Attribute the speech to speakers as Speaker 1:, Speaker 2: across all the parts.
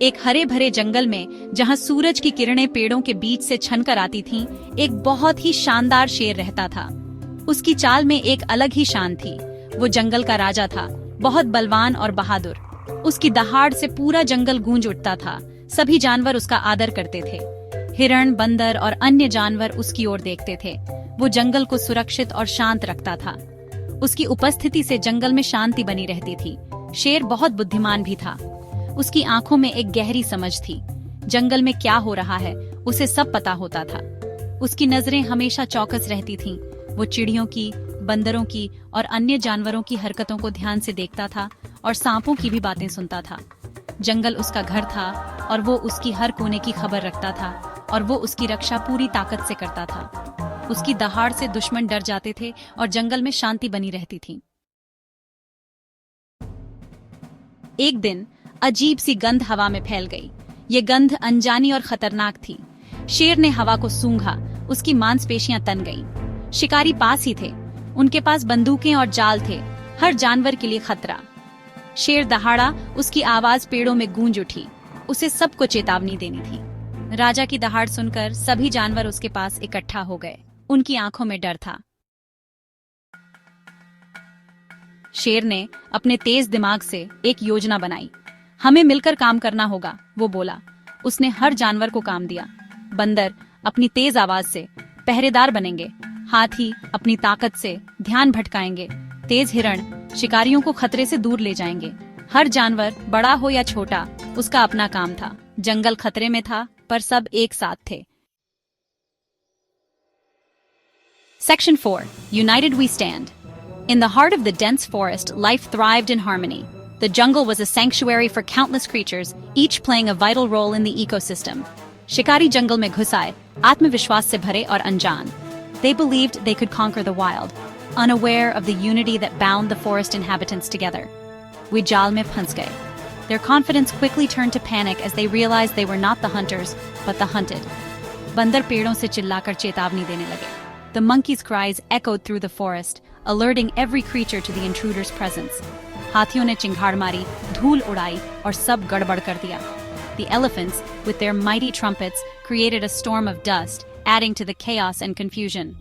Speaker 1: एक हरे भरे जंगल में जहां सूरज की किरणें पेड़ों के बीच से छनकर आती थीं, एक बहुत ही शानदार शेर रहता था। उसकी चाल में एक अलग ही शान थी। वो जंगल का राजा था, बहुत बलवान और बहादुर। उसकी दहाड़ से पूरा जंगल गूंज उठता था। सभी जानवर उसका आदर करते थे। हिरण, बंदर और अन्य जानवर उसकी ओर देखते थे। वो जंगल को सुरक्षित और शांत रखता था। उसकी उपस्थिति से जंगल में शांति बनी रहती थी। शेर बहुत बुद्धिमान भी था। उसकी आंखों में एक गहरी समझ थी। जंगल में क्या हो रहा है उसे सब पता होता था। उसकी नजरें हमेशा चौकस रहती थीं। वो चिड़ियों की, बंदरों की और अन्य जानवरों की हरकतों को ध्यान से देखता था और सांपों की भी बातें सुनता था। जंगल उसका घर था और वो उसकी हर कोने की खबर रखता था और वो उसकी रक्षा पूरी ताकत से करता था। उसकी दहाड़ से दुश्मन डर जाते थे और जंगल में शांति बनी रहती थी। एक दिन अजीब सी गंध हवा में फैल गई। ये गंध अनजानी और खतरनाक थी। शेर ने हवा को सूंघा। उसकी मांसपेशियां तन गईं। शिकारी पास ही थे। उनके पास बंदूकें और जाल थे, हर जानवर के लिए खतरा। शेर दहाड़ा, उसकी आवाज पेड़ों में गूंज उठी। उसे सबको चेतावनी देनी थी। राजा की दहाड़ सुनकर सभी जानवर उसके पास इकट्ठा हो गए। उनकी आंखों में डर था। शेर ने अपने तेज दिमाग से एक योजना बनाई। हमें मिलकर काम करना होगा, वो बोला। उसने हर जानवर को काम दिया। बंदर अपनी तेज आवाज से पहरेदार बनेंगे, हाथी अपनी ताकत से ध्यान भटकाएंगे, तेज हिरण शिकारियों को खतरे से दूर ले जाएंगे। हर जानवर, बड़ा हो या छोटा, उसका अपना काम था। जंगल खतरे में था, पर सब एक साथ थे। Section 4. United We Stand. In the heart of the dense forest, life thrived in harmony. The jungle was a sanctuary for countless creatures, each playing a vital role in the ecosystem. शिकारी जंगल में घुस आए, आत्मविश्वास से भरे और अनजान। They believed they could conquer the wild, unaware of the unity that bound the forest inhabitants together. वे जाल में फंस गए। Their confidence quickly turned to panic as they realized they were not the hunters, but the hunted. बंदर पेड़ों से चिल्लाकर चेतावनी देने लगे। The monkeys' cries echoed through the forest, alerting every creature to the intruder's presence. हाथियों ने चिंगाड़ मारी, धूल उड़ाई और सब गड़बड़ कर दिया। The elephants, with their mighty trumpets, created a storm of dust, adding to the chaos and confusion.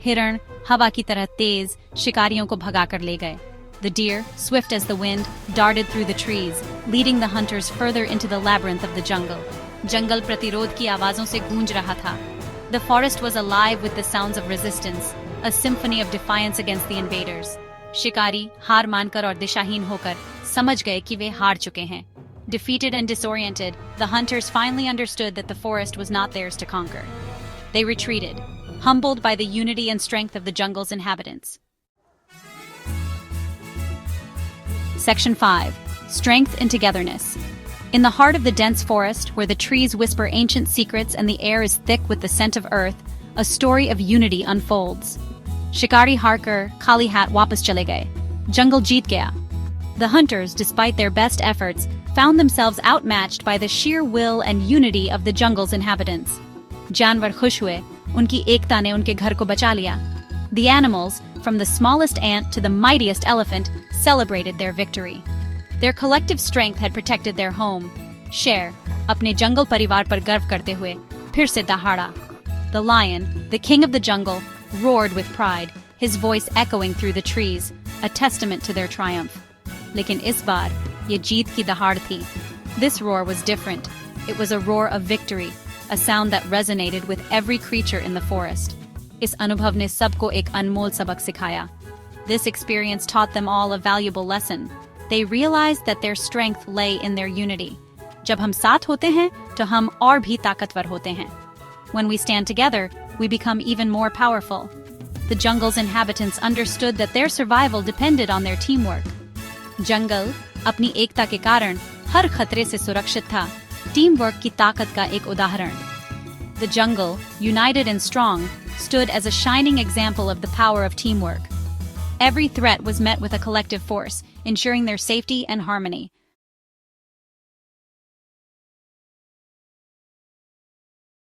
Speaker 1: हिरण हवा की तरह तेज शिकारियों को भगाकर ले गए। The deer, swift as the wind, darted through the trees, leading the hunters further into the labyrinth of the jungle. जंगल प्रतिरोध की आवाजों से गूंज रहा था। The forest was alive with the sounds of resistance, a symphony of defiance against the invaders. शिकारी हार मानकर और दिशाहीन होकर समझ गए कि वे हार चुके हैं। Defeated and disoriented, the hunters finally understood that the forest was not theirs to conquer. They retreated, humbled by the unity and strength of the jungle's inhabitants. Section 5. Strength and Togetherness. In the heart of the dense forest, where the trees whisper ancient secrets and the air is thick with the scent of earth, a story of unity unfolds. शिकारी हारकर खाली हाथ वापस चले गए। जंगल जीत गया। The hunters, despite their best efforts, found themselves outmatched by the sheer will and unity of the jungle's inhabitants. जानवर खुश हुए, उनकी एकता ने उनके घर को बचा लिया। The animals, from the smallest ant to the mightiest elephant, celebrated their victory. Their collective strength had protected their home. शेर अपने जंगल परिवार पर गर्व करते हुए फिर से दहाड़ा। The lion, the king of the jungle, roared with pride, his voice echoing through the trees, a testament to their triumph. लेकिन इस बार ये जीत की दहाड़ थी। This roar was different. It was a roar of victory, a sound that resonated with every creature in the forest. इस अनुभव ने सबको एक अनमोल सबक सिखाया। This experience taught them all a valuable lesson. They realized that their strength lay in their unity. जब हम साथ होते हैं, तो हम और भी ताकतवर होते हैं। When we stand together, we become even more powerful. The jungle's inhabitants understood that their survival depended on their teamwork. जंगल अपनी एकता के कारण हर खतरे से सुरक्षित था। टीमवर्क की ताकत का एक उदाहरण। The jungle, united and strong, stood as a shining example of the power of teamwork. Every threat was met with a collective force, ensuring their safety and harmony.